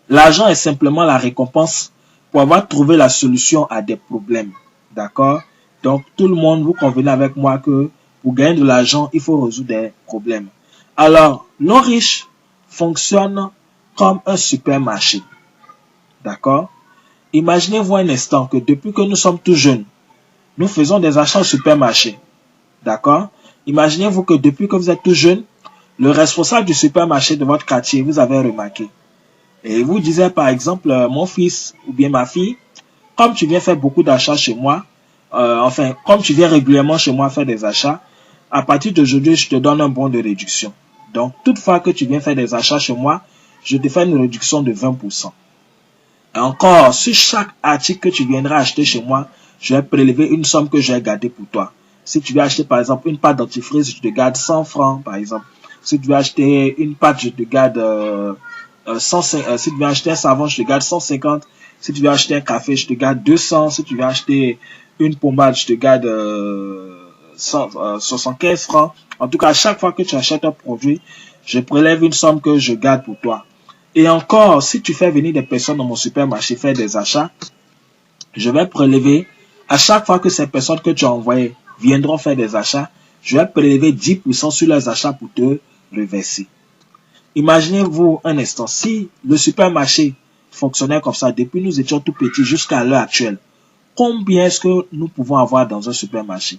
L'argent est simplement la récompense pour avoir trouvé la solution à des problèmes. D'accord? Donc, tout le monde, vous convenez avec moi que pour gagner de l'argent, il faut résoudre des problèmes. Alors, l'homme riche fonctionne comme un supermarché. D'accord? Imaginez-vous un instant que depuis que nous sommes tout jeunes, nous faisons des achats au supermarché. D'accord? Imaginez-vous que depuis que vous êtes tout jeune, le responsable du supermarché de votre quartier, vous avez remarqué. Et vous disait par exemple, mon fils ou bien ma fille, comme tu viens faire beaucoup d'achats chez moi, comme tu viens régulièrement chez moi faire des achats, à partir d'aujourd'hui, je te donne un bon de réduction. Donc, toutefois que tu viens faire des achats chez moi, je te fais une réduction de 20%. Et encore, sur chaque article que tu viendras acheter chez moi, je vais prélever une somme que je vais garder pour toi. Si tu veux acheter par exemple une pâte dentifrice, je te garde 100 francs par exemple. Si tu veux acheter une pâte, je te garde 150. Si tu veux acheter un savon, je te garde 150. Si tu veux acheter un café, je te garde 200. Si tu veux acheter une pommade, je te garde 75 francs. En tout cas, à chaque fois que tu achètes un produit, je prélève une somme que je garde pour toi. Et encore, si tu fais venir des personnes dans mon supermarché faire des achats, je vais prélever, à chaque fois que ces personnes que tu as envoyées viendront faire des achats, je vais prélever 10% sur leurs achats pour te reverser. Imaginez-vous un instant, si le supermarché fonctionnait comme ça, depuis nous étions tout petits jusqu'à l'heure actuelle, combien est-ce que nous pouvons avoir dans un supermarché?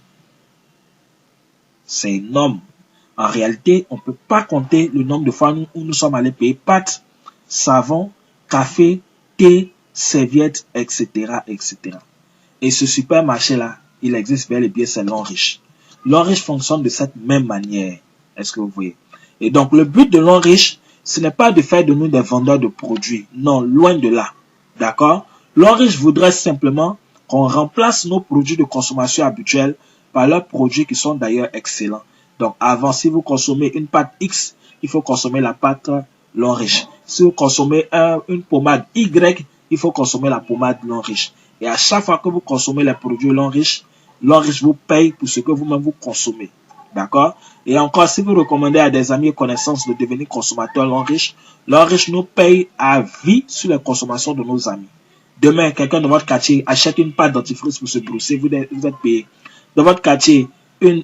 C'est énorme. En réalité, on ne peut pas compter le nombre de fois où nous sommes allés payer pâtes, savon, café, thé, serviettes, etc., etc. Et ce supermarché-là, il existe bel et bien, c'est l'homme riche. L'homme riche fonctionne de cette même manière. Est-ce que vous voyez? Et donc, le but de l'homme riche, ce n'est pas de faire de nous des vendeurs de produits. Non, loin de là. D'accord? L'homme riche voudrait simplement qu'on remplace nos produits de consommation habituels par leurs produits qui sont d'ailleurs excellents. Donc, avant, si vous consommez une pâte X, il faut consommer la pâte l'homme riche. Si vous consommez une pommade Y, il faut consommer la pommade l'homme riche. Et à chaque fois que vous consommez les produits l'homme riche vous paye pour ce que vous-même vous consommez. D'accord? Et encore, si vous recommandez à des amis et connaissances de devenir consommateurs l'homme riche nous paye à vie sur les consommations de nos amis. Demain, quelqu'un de votre quartier achète une pâte dentifrice pour se brosser, vous êtes payé. Dans votre quartier, une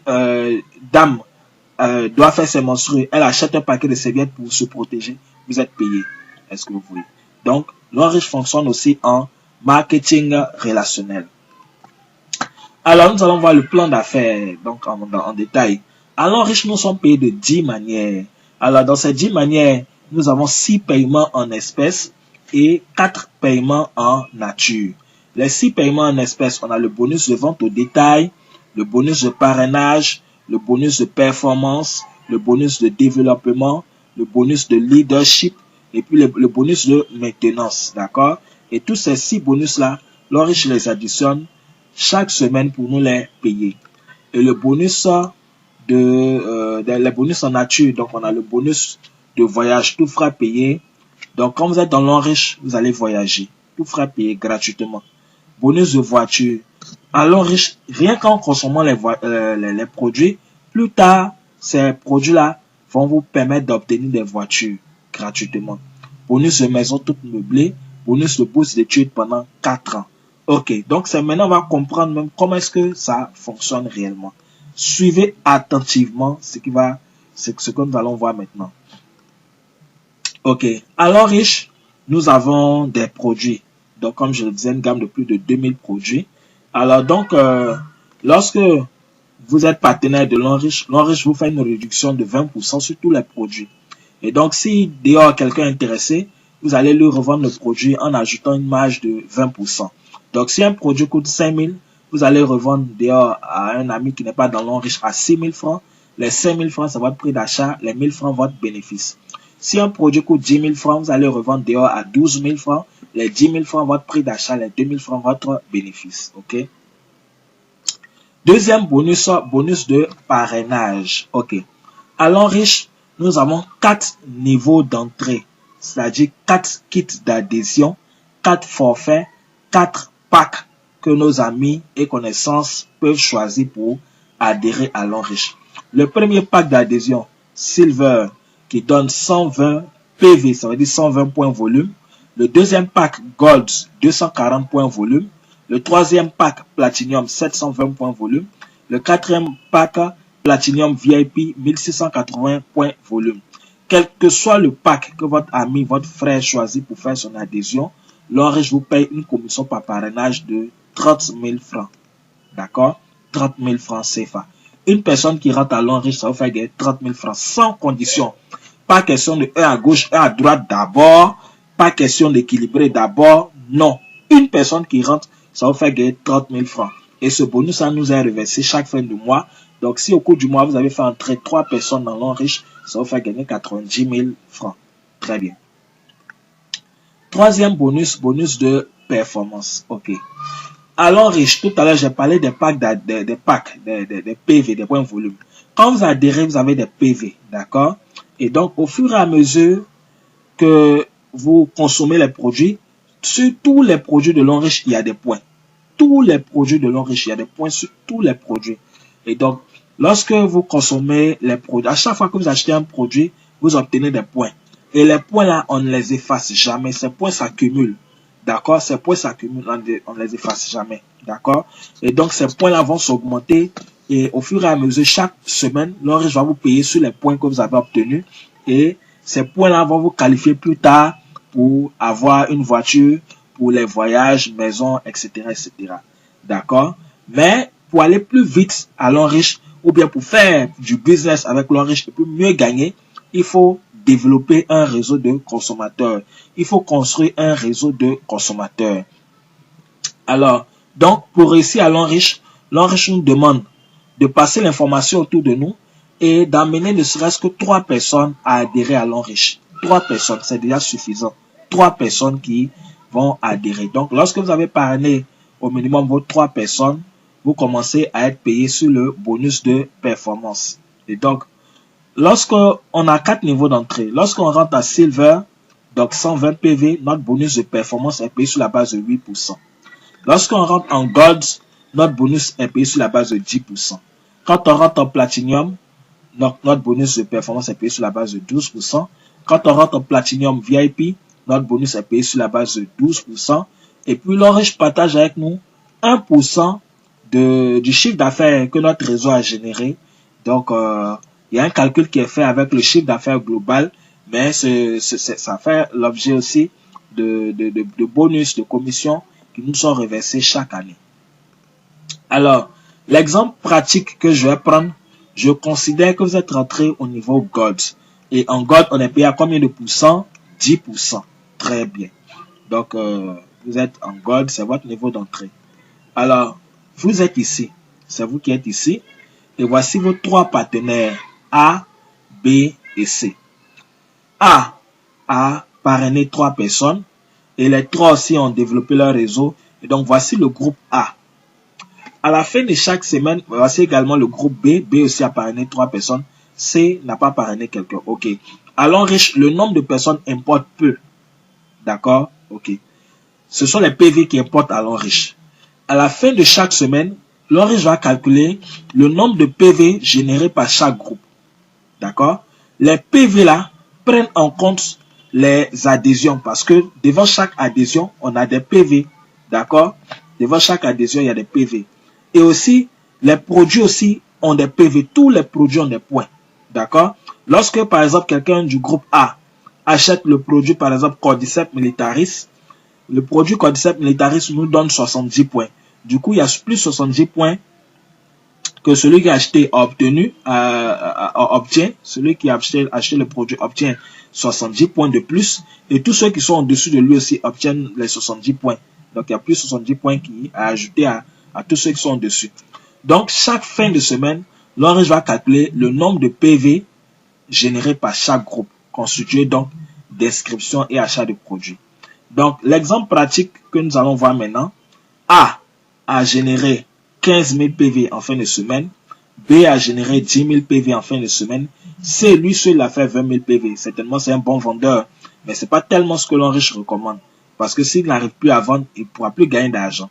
dame doit faire ses menstrues, elle achète un paquet de serviettes pour se protéger, vous êtes payé. Est-ce que vous voyez? Donc, l'homme riche fonctionne aussi en marketing relationnel. Alors, nous allons voir le plan d'affaires donc en détail. Alors, riches, nous sommes payés de 10 manières. Alors, dans ces 10 manières, nous avons 6 paiements en espèces et 4 paiements en nature. Les 6 paiements en espèces, on a le bonus de vente au détail, le bonus de parrainage, le bonus de performance, le bonus de développement, le bonus de leadership et puis le bonus de maintenance. D'accord? Et tous ces 6 bonus-là, l'homme riche les additionne chaque semaine pour nous les payer. Et le bonus les bonus en nature, donc on a le bonus de voyage, tout frais payé. Donc quand vous êtes dans l'homme riche, vous allez voyager, tout frais payé gratuitement. Bonus de voiture. À l'homme riche, rien qu'en consommant les produits, plus tard, ces produits-là vont vous permettre d'obtenir des voitures gratuitement. Bonus de maison toute meublée, bonus de bourse d'études pendant 4 ans. Ok, donc c'est maintenant on va comprendre même comment est-ce que ça fonctionne réellement. Suivez attentivement ce que nous allons voir maintenant. Ok, alors riche, nous avons des produits. Donc comme je le disais, une gamme de plus de 2000 produits. Alors donc, lorsque vous êtes partenaire de l'homme riche vous fait une réduction de 20% sur tous les produits. Et donc si dehors quelqu'un est intéressé, vous allez lui revendre le produit en ajoutant une marge de 20%. Donc, si un produit coûte 5 000, vous allez revendre dehors à un ami qui n'est pas dans l'homme riche à 6 000 francs. Les 5 000 francs, c'est votre prix d'achat. Les 1 000 francs, votre bénéfice. Si un produit coûte 10 000 francs, vous allez revendre dehors à 12 000 francs. Les 10 000 francs, votre prix d'achat. Les 2 000 francs, votre bénéfice. OK? Deuxième bonus, bonus de parrainage. OK. À l'homme riche, nous avons 4 niveaux d'entrée. C'est-à-dire 4 kits d'adhésion, 4 forfaits, 4 packs que nos amis et connaissances peuvent choisir pour adhérer à l'homme riche. Le premier pack d'adhésion, Silver, qui donne 120 PV, ça veut dire 120 points volume. Le deuxième pack Gold, 240 points volume. Le troisième pack Platinum, 720 points volume. Le quatrième pack Platinum VIP, 1680 points volume. Quel que soit le pack que votre ami, votre frère choisit pour faire son adhésion, l'Enriche vous paye une commission par parrainage de 30 000 francs. D'accord? 30 000 francs CFA. Une personne qui rentre à l'Enriche, ça vous fait gagner 30 000 francs sans condition. Pas question de 1 à gauche, 1 à droite d'abord. Pas question d'équilibrer d'abord. Non. Une personne qui rentre, ça vous fait gagner 30 000 francs. Et ce bonus, ça nous est reversé chaque fin de mois. Donc, si au cours du mois, vous avez fait entrer 3 personnes dans l'Enriche, ça vous fait gagner 90 000 francs. Très bien. Troisième bonus, bonus de performance. OK. À l'Enriche, tout à l'heure, j'ai parlé des packs, des PV, des points volume. Quand vous adhérez, vous avez des PV. D'accord? Et donc, au fur et à mesure que vous consommez les produits, sur tous les produits de l'Enriche, il y a des points. Tous les produits de l'Enriche, il y a des points sur tous les produits. Et donc, lorsque vous consommez les produits, à chaque fois que vous achetez un produit, vous obtenez des points. Et les points là, on ne les efface jamais. Ces points s'accumulent. D'accord? Ces points s'accumulent, on ne les efface jamais. D'accord? Et donc, ces points là vont s'augmenter. Et au fur et à mesure, chaque semaine, l'Enriche va vous payer sur les points que vous avez obtenus. Et ces points là vont vous qualifier plus tard pour avoir une voiture, pour les voyages, maisons, etc., etc. D'accord? Mais pour aller plus vite à l'Enriche, ou bien pour faire du business avec l'Enriche et pour mieux gagner, il faut développer un réseau de consommateurs. Il faut construire un réseau de consommateurs. Alors, donc, pour réussir à l'Enriche nous demande de passer l'information autour de nous et d'amener ne serait-ce que 3 personnes à adhérer à l'Enriche. 3 personnes, c'est déjà suffisant. 3 personnes qui vont adhérer. Donc, lorsque vous avez parrainé au minimum vos 3 personnes, vous commencez à être payé sur le bonus de performance. Et donc, lorsqu'on a 4 niveaux d'entrée, lorsqu'on rentre à Silver, donc 120 PV, notre bonus de performance est payé sur la base de 8%. Lorsqu'on rentre en Gold, notre bonus est payé sur la base de 10%. Quand on rentre en Platinum, notre bonus de performance est payé sur la base de 12%. Quand on rentre en Platinum VIP, notre bonus est payé sur la base de 12%. Et puis l'Enriche partage avec nous 1% du chiffre d'affaires que notre réseau a généré. Donc, il y a un calcul qui est fait avec le chiffre d'affaires global, mais ça fait l'objet aussi de bonus, de commissions qui nous sont reversés chaque année. Alors, l'exemple pratique que je vais prendre, je considère que vous êtes rentré au niveau Gold. Et en Gold, on est payé à combien de pourcents? 10%. Très bien. Donc, vous êtes en Gold, c'est votre niveau d'entrée. Alors, vous êtes ici. C'est vous qui êtes ici. Et voici vos 3 partenaires A, B et C. A a parrainé 3 personnes. Et les 3 aussi ont développé leur réseau. Et donc, voici le groupe A. À la fin de chaque semaine, voici également le groupe B. B aussi a parrainé 3 personnes. C n'a pas parrainé quelqu'un. OK. À l'Enriche, le nombre de personnes importe peu. D'accord? OK. Ce sont les PV qui importent à l'Enriche. À la fin de chaque semaine, l'Enriche va calculer le nombre de PV générés par chaque groupe. D'accord? Les PV là prennent en compte les adhésions parce que devant chaque adhésion, on a des PV. D'accord? Devant chaque adhésion, il y a des PV. Et aussi, les produits aussi ont des PV. Tous les produits ont des points. D'accord? Lorsque, par exemple, quelqu'un du groupe A achète le produit, par exemple, Cordyceps militaris, le produit Cordyceps militaris nous donne 70 points. Du coup, il y a plus 70 points que celui qui a acheté a obtenu, obtient. Celui qui a acheté le produit obtient 70 points de plus. Et tous ceux qui sont au-dessus de lui aussi obtiennent les 70 points. Donc, il y a plus 70 points qui a ajouté à tous ceux qui sont au-dessus. Donc, chaque fin de semaine, l'Enriche va calculer le nombre de PV générés par chaque groupe, constitué donc d'inscription et achat de produits. Donc, l'exemple pratique que nous allons voir maintenant, A a généré 15 000 PV en fin de semaine, B a généré 10 000 PV en fin de semaine, C, lui seul, a fait 20 000 PV. Certainement, c'est un bon vendeur, mais ce n'est pas tellement ce que l'Enriche recommande. Parce que s'il n'arrive plus à vendre, il ne pourra plus gagner d'argent.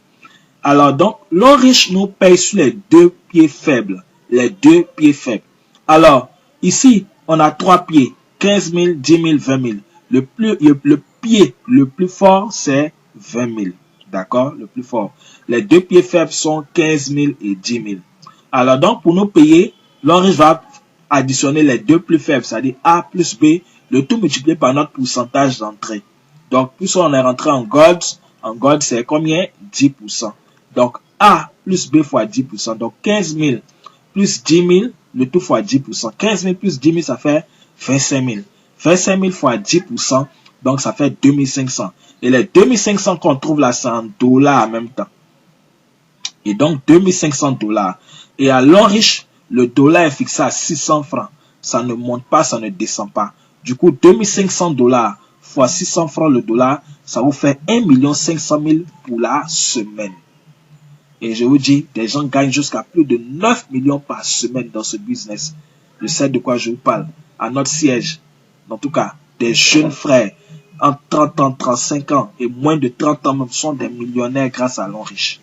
Alors donc, l'Enriche nous paye sur les 2 pieds faibles. Les 2 pieds faibles. Alors, ici, on a 3 pieds. 15 000, 10 000, 20 000. Le pieds le plus fort, c'est 20 000. D'accord? Le plus fort. Les deux pieds faibles sont 15 000 et 10 000. Alors donc, pour nous payer, l'enriche va additionner les deux plus faibles, c'est-à-dire A plus B, le tout multiplié par notre pourcentage d'entrée. Donc, plus on est rentré en gold c'est combien? 10%. Donc, A plus B fois 10%. Donc, 15 000 plus 10 000, le tout fois 10%. 15 000 plus 10 000, ça fait 25 000. 25 000 fois 10%, donc ça fait 2500. Et les 2500 qu'on trouve là, c'est en dollars en même temps. Et donc, 2500 dollars. Et à l'enriche, le dollar est fixé à 600 francs. Ça ne monte pas, ça ne descend pas. Du coup, 2500 dollars fois 600 francs le dollar, ça vous fait 1 500 000 pour la semaine. Et je vous dis, des gens gagnent jusqu'à plus de 9 millions par semaine dans ce business. Je sais de quoi je vous parle. À notre siège, en tout cas, des jeunes frères, en 30 ans, 35 ans et moins de 30 ans même, sont des millionnaires grâce à l'enriche.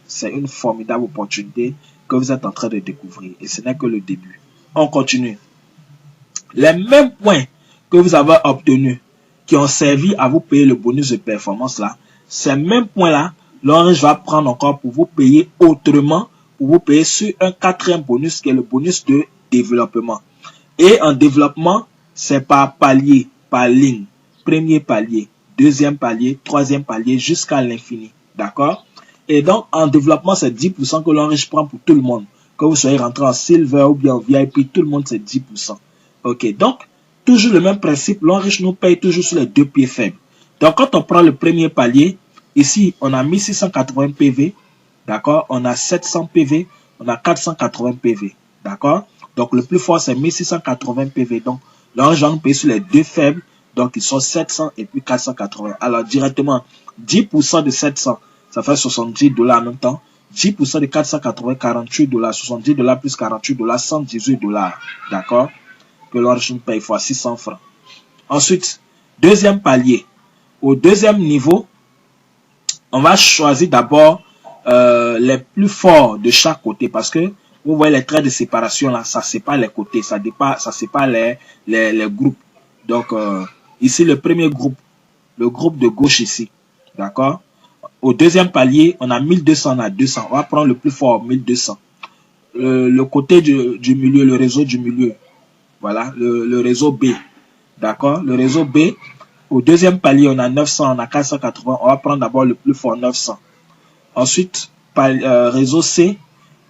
C'est une formidable opportunité que vous êtes en train de découvrir. Et ce n'est que le début. On continue. Les mêmes points que vous avez obtenus, qui ont servi à vous payer le bonus de performance là, ces mêmes points là, l'enriche va prendre encore pour vous payer autrement, pour vous payer sur un quatrième bonus qui est le bonus de développement. Et en développement, c'est par palier, par ligne. Premier palier, deuxième palier, troisième palier, jusqu'à l'infini. D'accord? Et donc, en développement, c'est 10% que l'enriche prend pour tout le monde. Que vous soyez rentré en silver ou bien en VIP, tout le monde, c'est 10%. Ok, donc, toujours le même principe, l'enriche nous paye toujours sur les deux pieds faibles. Donc, quand on prend le premier palier, ici, on a 1680 PV, d'accord? On a 700 PV, on a 480 PV, d'accord? Donc, le plus fort, c'est 1680 PV. Donc, l'enriche va nous payer sur les deux faibles, donc ils sont 700 et puis 480. Alors, directement, 10% de 700, ça fait 70 dollars en même temps. 10% de 480, 48 dollars. 70 dollars plus 48 dollars, 118 dollars. D'accord? Que l'enriche nous paye fois 600 francs. Ensuite, deuxième palier. Au deuxième niveau, on va choisir d'abord les plus forts de chaque côté. Parce que vous voyez les traits de séparation là, ça sépare les côtés. Ça sépare les groupes. Donc, ici, le premier groupe. Le groupe de gauche ici. D'accord? Au deuxième palier, on a 1200, on a 200. On va prendre le plus fort, 1200. Le côté du milieu, le réseau du milieu. Voilà, le réseau B. D'accord? Le réseau B, au deuxième palier, on a 900, on a 480. On va prendre d'abord le plus fort, 900. Ensuite, réseau C,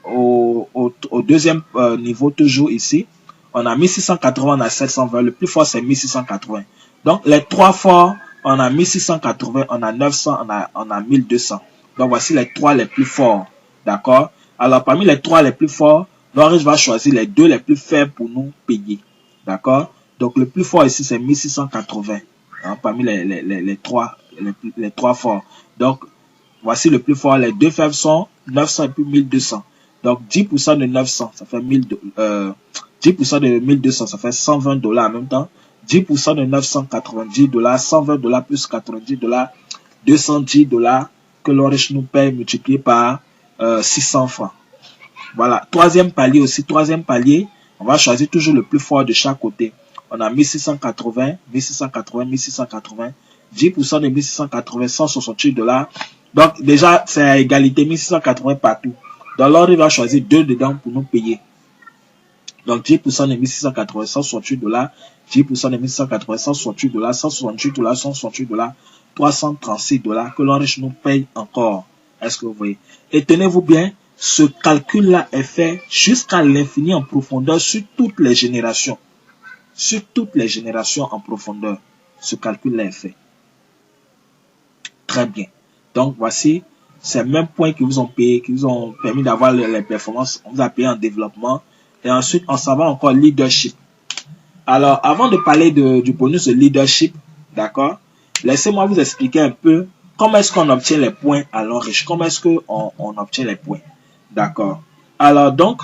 au deuxième niveau, toujours ici, on a 1680, on a 720. Le plus fort, c'est 1680. Donc, les trois forts, on a 1680, on a 900, on a 1200. Donc, voici les trois les plus forts. D'accord? Alors, parmi les trois les plus forts, l'enriche va choisir les deux les plus faibles pour nous payer. D'accord? Donc, le plus fort ici, c'est 1680. Hein, parmi les trois forts. Donc, voici le plus fort. Les deux faibles sont 900 et puis 1200. Donc, 10% de 900, ça fait 10% de 1200, ça fait 120 dollars en même temps. 10% de 990 dollars, 120 dollars plus 90 dollars, 210 dollars que l'enriche nous paye multiplié par 600 francs. Voilà. Troisième palier aussi. Troisième palier, on va choisir toujours le plus fort de chaque côté. On a 1680, 1680, 1680. 10% de 1680, 168 dollars. Donc, déjà, c'est à égalité, 1680 partout. Donc, l'enriche va choisir deux dedans pour nous payer. Donc, 10% de 1680, 168 dollars. 10% de 1680, 168 dollars, 168 dollars, 168 dollars, 336 dollars que l'enriche nous paye encore. Est-ce que vous voyez? Et tenez-vous bien, ce calcul-là est fait jusqu'à l'infini en profondeur sur toutes les générations. Sur toutes les générations en profondeur. Ce calcul-là est fait. Très bien. Donc, voici ces mêmes points qui vous ont payé, qui vous ont permis d'avoir les performances. On vous a payé en développement. Et ensuite, on s'en va encore leadership. Alors, avant de parler du bonus de leadership, d'accord, laissez-moi vous expliquer un peu comment est-ce qu'on obtient les points à l'enriche. Comment est-ce qu'on obtient les points. D'accord. Alors, donc,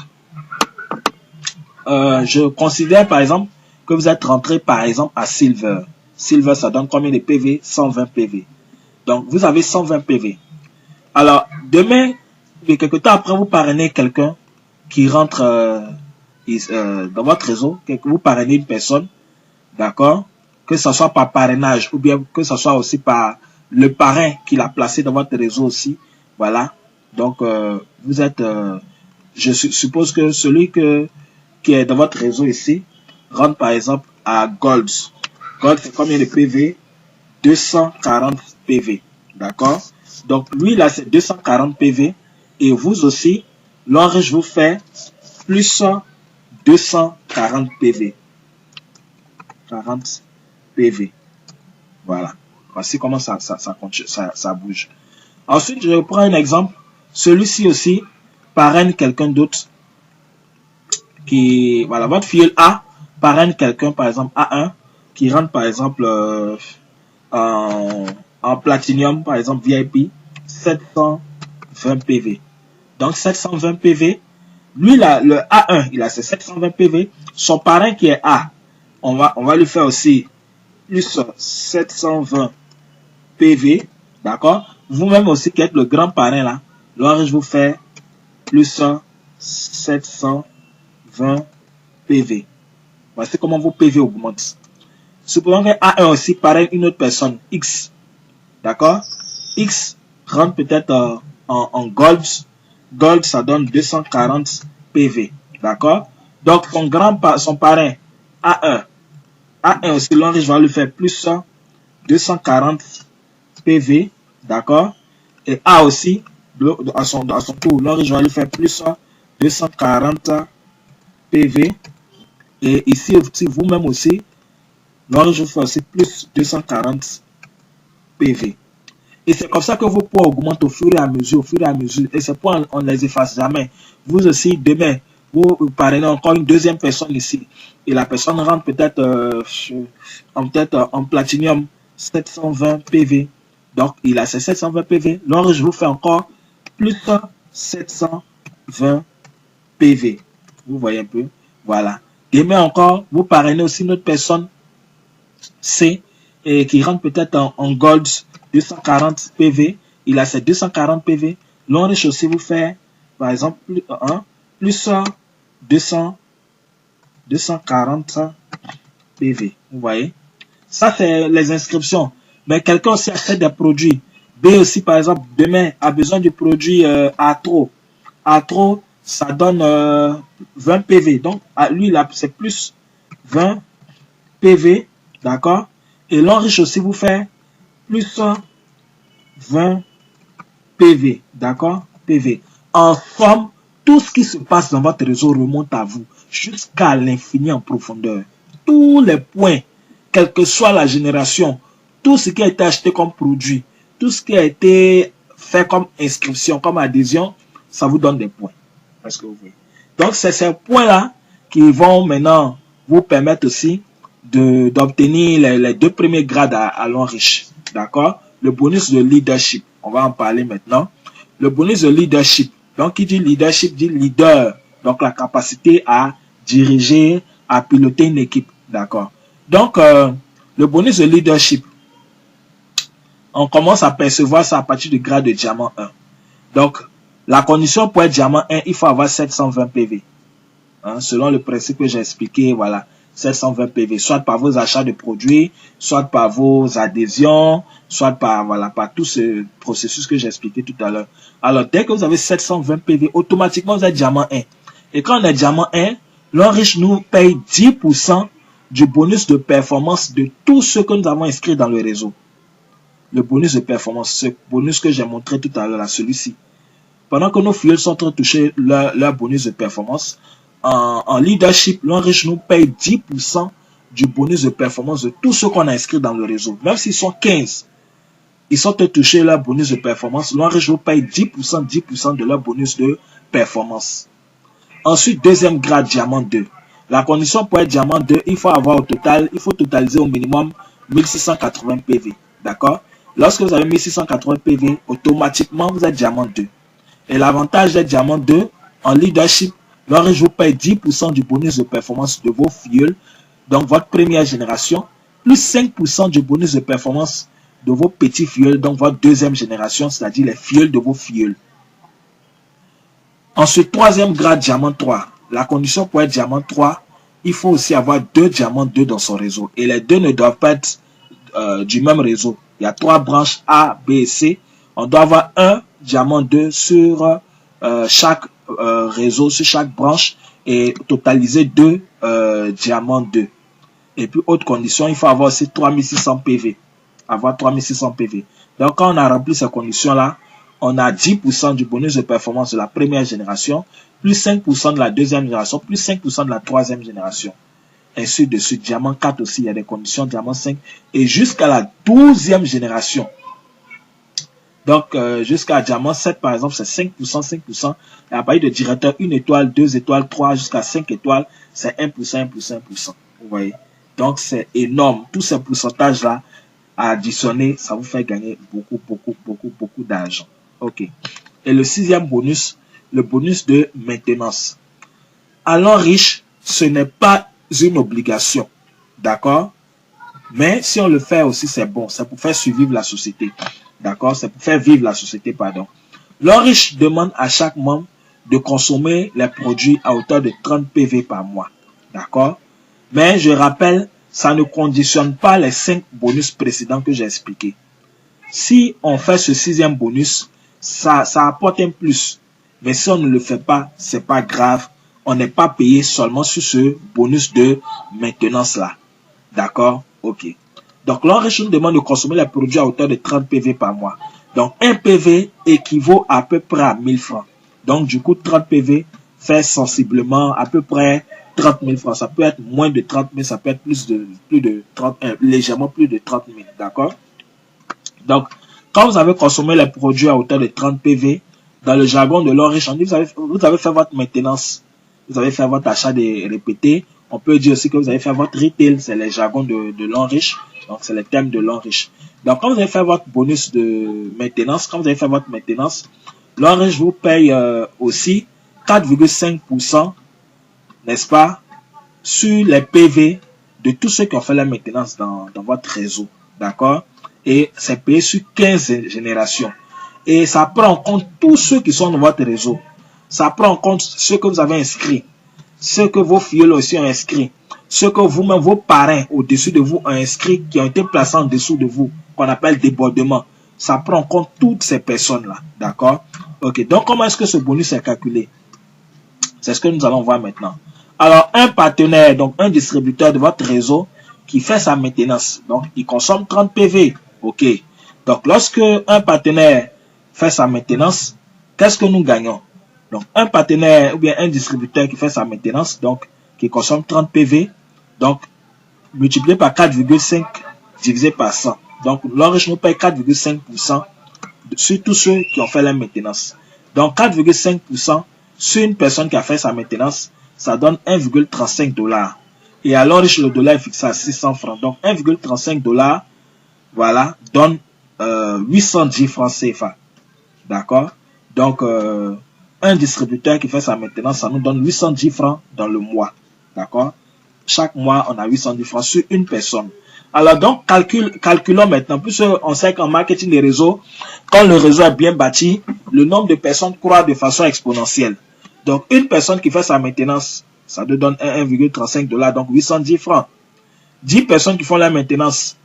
je considère par exemple que vous êtes rentré par exemple à Silver. Silver, ça donne combien de PV? 120 PV. Donc, vous avez 120 PV. Alors, demain, quelque temps après, vous parrainez quelqu'un qui rentre dans votre réseau, que vous parrainez une personne, d'accord? que ce soit par parrainage ou bien que ce soit aussi par le parrain qui l'a placé dans votre réseau aussi. Voilà. Donc, vous êtes, je suppose que celui qui est dans votre réseau ici rentre par exemple à Gold. Gold, c'est combien de PV? 240 PV. D'accord? Donc, lui, là, c'est 240 PV. Et vous aussi, l'Orange vous fait plus 240 PV. 40 PV. Voilà. Voici comment ça bouge. Ensuite, je prends un exemple. Celui-ci aussi parraine quelqu'un d'autre qui, voilà, votre filleul A parraine quelqu'un, par exemple A1, qui rentre par exemple en Platinum, par exemple VIP, 720 PV. Donc 720 PV, lui là, le A1, il a ses 720 PV. Son parrain qui est A, on va lui faire aussi plus 720 PV, d'accord? Vous-même aussi qui êtes le grand parrain là, l'Orange vous fait plus 720 PV. Voici comment vos PV augmentent. Supposons que A1 aussi parraine une autre personne, X, d'accord? X rentre peut-être en Gold. Gold, ça donne 240 PV, d'accord? Donc son parrain A1 aussi, l'Orange va lui faire plus 240 PV, d'accord? Et A aussi, à son tour, l'Orange va lui faire plus 240 PV. Et ici, vous-même aussi, l'Orange vous fait aussi plus 240 PV. Et c'est comme ça que vos poids augmentent au fur et à mesure, Et ces poids, on ne les efface jamais. Vous aussi, demain, vous parrainez encore une deuxième personne ici. Et la personne rentre peut-être en Platinum 720 PV. Donc, il a ses 720 PV. L'Orange vous fait encore plus 720 PV. Vous voyez un peu? Voilà. Demain encore, vous parrainez aussi une autre personne C et qui rentre peut-être en Gold 240 PV. Il a ses 240 PV. L'Orange aussi vous fait, par exemple, plus 240 PV. Vous voyez? Ça, c'est les inscriptions. Mais quelqu'un aussi achète des produits. B aussi, par exemple, demain, a besoin du produit Atro. Atro, ça donne 20 PV. Donc, à lui, là, c'est plus 20 PV. D'accord? Et l'Orange aussi vous fait plus 20 PV. D'accord? PV. En somme, tout ce qui se passe dans votre réseau remonte à vous jusqu'à l'infini en profondeur. Tous les points, quelle que soit la génération, tout ce qui a été acheté comme produit, tout ce qui a été fait comme inscription, comme adhésion, ça vous donne des points. Est-ce que vous voyez? Donc, c'est ces points-là qui vont maintenant vous permettre aussi d'obtenir les deux premiers grades à l'Orange. D'accord? Le bonus de leadership. On va en parler maintenant. Le bonus de leadership. Donc, qui dit leadership dit leader. Donc, la capacité à diriger, à piloter une équipe. D'accord? Donc, le bonus de leadership, on commence à percevoir ça à partir du grade de diamant 1. Donc, la condition pour être diamant 1, il faut avoir 720 PV. Hein, selon le principe que j'ai expliqué, voilà, 720 PV, soit par vos achats de produits, soit par vos adhésions, soit par, voilà, par tout ce processus que j'ai expliqué tout à l'heure. Alors, dès que vous avez 720 PV, automatiquement, vous êtes diamant 1. Et quand on est diamant 1, l'Orange nous paye 10% du bonus de performance de tout ce que nous avons inscrit dans le réseau. Le bonus de performance, ce bonus que j'ai montré tout à l'heure, celui-ci. Pendant que nos filles sont en train de toucher leur bonus de performance, en leadership, l'Orange nous paye 10% du bonus de performance de tout ce qu'on a inscrit dans le réseau. Même s'ils sont 15, ils sont en train de toucher leur bonus de performance. L'Orange nous paye 10% de leur bonus de performance. Ensuite, deuxième grade, diamant 2. La condition pour être diamant 2, il faut totaliser au minimum 1680 PV. D'accord? Lorsque vous avez 1680 PV, automatiquement, vous êtes diamant 2. Et l'avantage d'être diamant 2, en leadership, l'Orange vous paye 10% du bonus de performance de vos filleuls, donc votre première génération, plus 5% du bonus de performance de vos petits filleuls, donc votre deuxième génération, c'est-à-dire les filleuls de vos filleuls. Ensuite, troisième grade, diamant 3. La condition pour être diamant 3, il faut aussi avoir 2 diamants 2 dans son réseau. Et les deux ne doivent pas être du même réseau. Il y a 3 branches A, B et C. On doit avoir un diamant 2 sur chaque réseau, sur chaque branche, et totaliser 2 diamants 2. Et puis, autre condition, il faut avoir aussi 3600 PV. Avoir 3600 PV. Donc, quand on a rempli ces conditions-là, on a 10% du bonus de performance de la première génération, plus 5% de la deuxième génération, plus 5% de la troisième génération. Ainsi de suite. Diamant 4 aussi, il y a des conditions, diamant 5. Et jusqu'à la 12e génération. Donc, jusqu'à diamant 7, par exemple, c'est 5%, 5%. Et à partir de directeur 1 étoile, 2 étoiles, 3 jusqu'à 5 étoiles, c'est 1%, 1%, 1%. Vous voyez? Donc, c'est énorme. Tous ces pourcentages-là, à additionner, ça vous fait gagner beaucoup d'argent. OK. Et le 6e bonus, le bonus de maintenance. Allons riche, ce n'est pas une obligation. D'accord? Mais si on le fait aussi, c'est bon. C'est pour faire survivre la société. D'accord? C'est pour faire vivre la société, pardon. L'Enriche demande à chaque membre de consommer les produits à hauteur de 30 PV par mois. D'accord? Mais je rappelle, ça ne conditionne pas les 5 bonus précédents que j'ai expliqués. Si on fait ce 6e bonus, ça apporte un plus. Mais si on ne le fait pas, c'est pas grave. On n'est pas payé seulement sur ce bonus de maintenance là. D'accord? Ok. Donc, l'Enriche nous demande de consommer les produits à hauteur de 30 PV par mois. Donc, 1 PV équivaut à peu près à 1000 francs. Donc, du coup, 30 PV fait sensiblement à peu près 30 000 francs. Ça peut être moins de 30 000, ça peut être plus de 30, légèrement plus de 30 000. D'accord? Donc, quand vous avez consommé les produits à hauteur de 30 PV, dans le jargon de l'Enriche, on dit vous avez fait votre maintenance. Vous avez fait votre achat des répétés. On peut dire aussi que vous avez fait votre retail. C'est les jargons de l'Enriche. Donc, c'est les thèmes de l'Enriche. Donc, quand vous avez fait votre bonus de maintenance, l'Enriche vous paye aussi 4,5%, n'est-ce pas, sur les PV de tous ceux qui ont fait la maintenance dans votre réseau. D'accord? Et c'est payé sur 15 générations. Et ça prend en compte tous ceux qui sont dans votre réseau. Ça prend en compte ceux que vous avez inscrits, ceux que vos filles aussi ont inscrits, ceux que vous-même, vos parrains au-dessus de vous ont inscrits, qui ont été placés en dessous de vous, qu'on appelle débordement. Ça prend en compte toutes ces personnes-là. D'accord? Ok. Donc, comment est-ce que ce bonus est calculé? C'est ce que nous allons voir maintenant. Alors, un partenaire, donc un distributeur de votre réseau qui fait sa maintenance, donc il consomme 30 PV. Ok. Donc, lorsque un partenaire fait sa maintenance, qu'est-ce que nous gagnons? Donc, un partenaire ou bien un distributeur qui fait sa maintenance, donc qui consomme 30 PV, donc multiplié par 4,5 divisé par 100. Donc, l'Enriche nous paye 4,5% sur tous ceux qui ont fait la maintenance. Donc, 4,5% sur une personne qui a fait sa maintenance, ça donne 1,35 $. Et à l'Enriche, le dollar est fixé à 600 francs. Donc, 1,35 $, voilà, donne 810 francs CFA. D'accord? Donc, un distributeur qui fait sa maintenance, ça nous donne 810 francs dans le mois. D'accord? Chaque mois, on a 810 francs sur une personne. Alors donc, calculons maintenant. Plus on sait qu'en marketing des réseaux, quand le réseau est bien bâti, le nombre de personnes croît de façon exponentielle. Donc, une personne qui fait sa maintenance, ça nous donne 1,35 $, donc 810 francs. 10 personnes qui font la maintenance,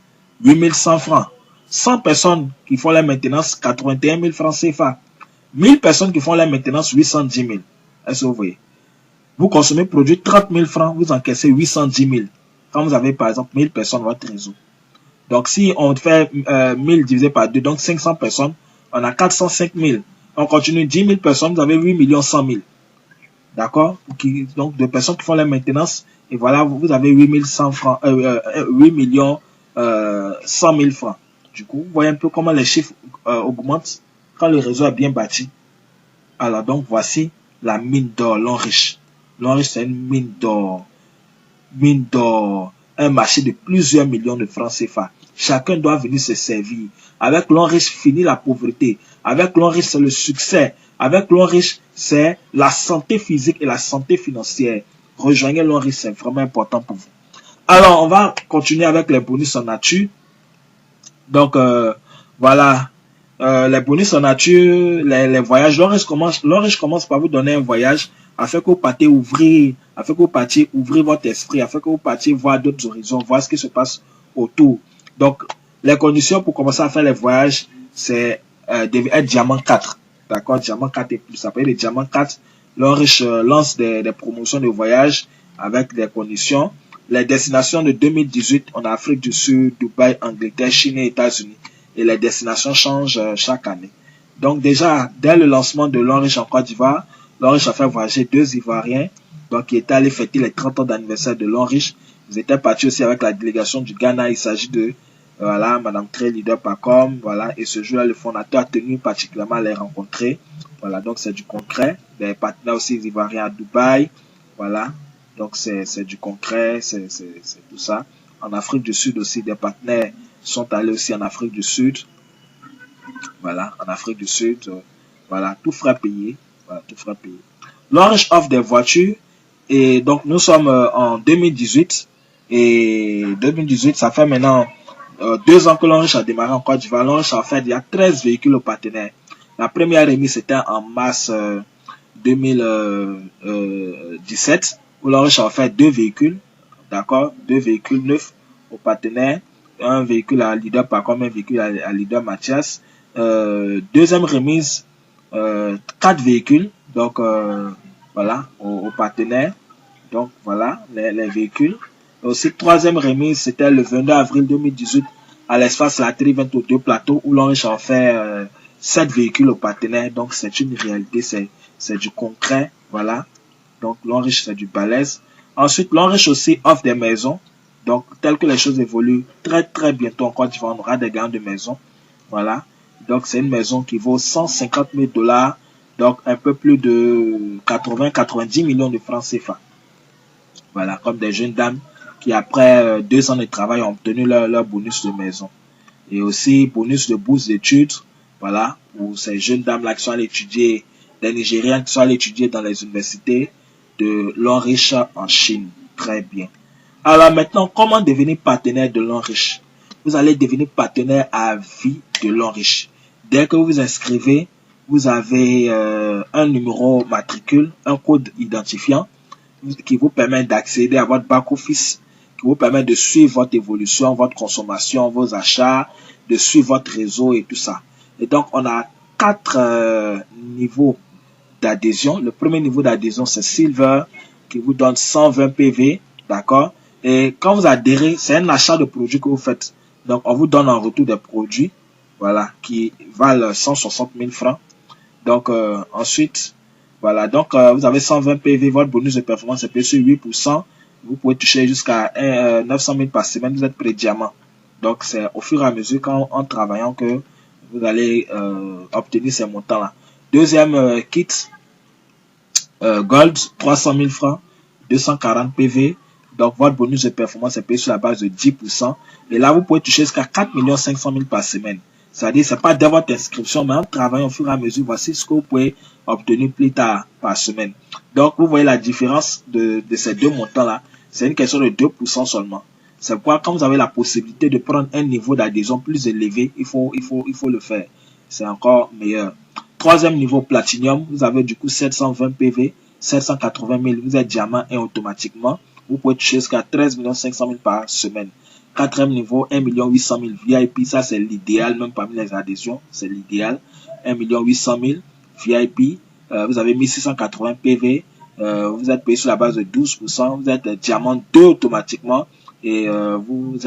8100 francs. 100 personnes qui font la maintenance, 81 000 francs CFA. 1000 personnes qui font la maintenance, 810 000. Est-ce que vous voyez? Vous consommez produit 30 000 francs, vous encaissez 810 000. Quand vous avez par exemple 1000 personnes dans votre réseau. Donc si on fait 1000 divisé par 2, donc 500 personnes, on a 405 000. On continue 10 000 personnes, vous avez 8 100 000. D'accord? Donc de personnes qui font la maintenance, et voilà, vous avez 8 100 francs, 8 100 000 francs. Du coup, vous voyez un peu comment les chiffres augmentent quand le réseau est bien bâti. Alors donc, voici la mine d'or, l'Enriche. L'Enriche, c'est une mine d'or. Mine d'or. Un marché de plusieurs millions de francs CFA. Chacun doit venir se servir. Avec l'Enriche, finit la pauvreté. Avec l'Enriche, c'est le succès. Avec l'Enriche, c'est la santé physique et la santé financière. Rejoignez l'Enriche, c'est vraiment important pour vous. Alors, on va continuer avec les bonus en nature. Donc, voilà. Les bonus en nature, les voyages. L'Enriche commence par vous donner un voyage afin que vous partiez ouvrir, afin que vous partiez ouvrir votre esprit, afin que vous partiez voir d'autres horizons, voir ce qui se passe autour. Donc, les conditions pour commencer à faire les voyages, c'est être diamant 4. D'accord, diamant 4 et plus. Ça peut être diamant 4. L'Enriche lance des promotions de voyage avec des conditions. Les destinations de 2018, on a Afrique du Sud, Dubaï, Angleterre, Chine et États-Unis. Et les destinations changent chaque année. Donc déjà, dès le lancement de l'Enriche en Côte d'Ivoire, l'Enriche a fait voyager 2 Ivoiriens, donc qui étaient allés fêter les 30 ans d'anniversaire de l'Enriche. Ils étaient partis aussi avec la délégation du Ghana. Il s'agit de voilà, Madame Tré, leader Pacom, voilà, et ce jour-là, le fondateur a tenu particulièrement à les rencontrer. Voilà, donc c'est du concret. Des partenaires aussi ivoiriens à Dubaï, voilà, donc c'est du concret, c'est tout ça. En Afrique du Sud aussi, des partenaires sont allés aussi en Afrique du Sud. Voilà, en Afrique du Sud, voilà, tout frais payé. Voilà, tout frais payé. L'Orange offre des voitures et donc nous sommes en 2018 et 2018, ça fait maintenant 2 ans que l'Orange a démarré en Côte d'Ivoire. L'Orange a offert il y a 13 véhicules aux partenaires. La première remise c'était en mars 2017 où l'Orange a offert 2 véhicules, d'accord, 2 véhicules neufs aux partenaires, un véhicule à leader Pacom, un véhicule à leader Mathias. Deuxième remise, 4 véhicules, donc voilà, aux partenaires. Donc voilà, les véhicules. Et aussi, troisième remise, c'était le 22 avril 2018 à l'espace Latterie 22 plateaux où l'Orange a fait 7 véhicules aux partenaires. Donc c'est une réalité, c'est du concret, voilà. Donc l'Orange c'est du balèze. Ensuite, l'Orange aussi offre des maisons. Donc, tel que les choses évoluent, très bientôt en Côte d'Ivoire, on aura des gains de maisons. Voilà. Donc, c'est une maison qui vaut 150 000 $, donc un peu plus de 80-90 millions de francs CFA. Voilà, comme des jeunes dames qui, après 2 ans de travail, ont obtenu leur bonus de maison. Et aussi, bonus de bourse d'études, voilà, pour ces jeunes dames-là qui sont allées étudier, des Nigériens qui sont allés étudier dans les universités de l'Enriche en Chine. Très bien. Alors maintenant, comment devenir partenaire de l'Enriche? Vous allez devenir partenaire à vie de l'Enriche. Dès que vous vous inscrivez, vous avez un numéro matricule, un code identifiant qui vous permet d'accéder à votre back-office, qui vous permet de suivre votre évolution, votre consommation, vos achats, de suivre votre réseau et tout ça. Et donc, on a 4 niveaux d'adhésion. Le premier niveau d'adhésion, c'est Silver, qui vous donne 120 PV, d'accord? Et quand vous adhérez, c'est un achat de produits que vous faites. Donc, on vous donne en retour des produits, voilà, qui valent 160 000 francs. Donc, ensuite, voilà, donc vous avez 120 PV, votre bonus de performance est payé sur 8%. Vous pouvez toucher jusqu'à 900 000 par semaine, vous êtes pré-diamant. Donc, c'est au fur et à mesure en travaillant que vous allez obtenir ces montants-là. Deuxième kit, Gold, 300 000 francs, 240 PV. Donc, votre bonus de performance est payé sur la base de 10%. Et là, vous pouvez toucher jusqu'à 4 500 000 par semaine. C'est-à-dire, c'est pas dès votre inscription, mais en travaillant au fur et à mesure, voici ce que vous pouvez obtenir plus tard par semaine. Donc, vous voyez la différence de ces 2 montants-là. C'est une question de 2% seulement. C'est pourquoi, quand vous avez la possibilité de prendre un niveau d'adhésion plus élevé, il faut le faire. C'est encore meilleur. Troisième niveau Platinum, vous avez du coup 720 PV, 780 000, vous êtes diamant et automatiquement, vous pouvez toucher jusqu'à 13 500 000 par semaine. Quatrième niveau, 1 800 000 VIP, ça c'est l'idéal, même parmi les adhésions, c'est l'idéal. 1 800 000 VIP, vous avez 1680 PV, vous êtes payé sur la base de 12%, vous êtes diamant 2 automatiquement et vous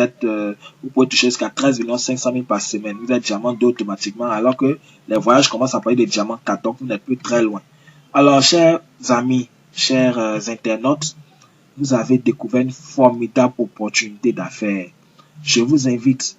pouvez toucher jusqu'à 13 500 000 par semaine. Vous êtes diamant 2 automatiquement alors que les voyages commencent à parler de diamant 4, donc vous n'êtes plus très loin. Alors, chers amis, chers internautes, vous avez découvert une formidable opportunité d'affaires. Je vous invite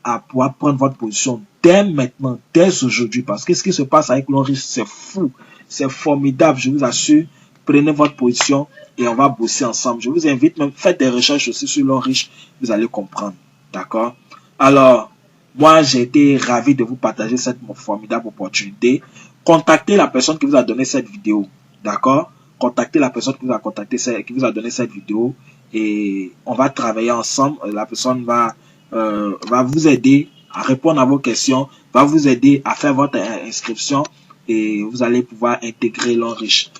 à pouvoir prendre votre position dès maintenant, dès aujourd'hui, parce que ce qui se passe avec l'Enriche, c'est fou, c'est formidable, je vous assure. Prenez votre position et on va bosser ensemble. Je vous invite même, faites des recherches aussi sur l'Enriche, vous allez comprendre, d'accord? Alors, moi, j'ai été ravi de vous partager cette formidable opportunité. Contactez la personne qui vous a donné cette vidéo, d'accord? Contactez la personne qui vous a donné cette vidéo et on va travailler ensemble. La personne va vous aider à répondre à vos questions, va vous aider à faire votre inscription et vous allez pouvoir intégrer l'Enriche.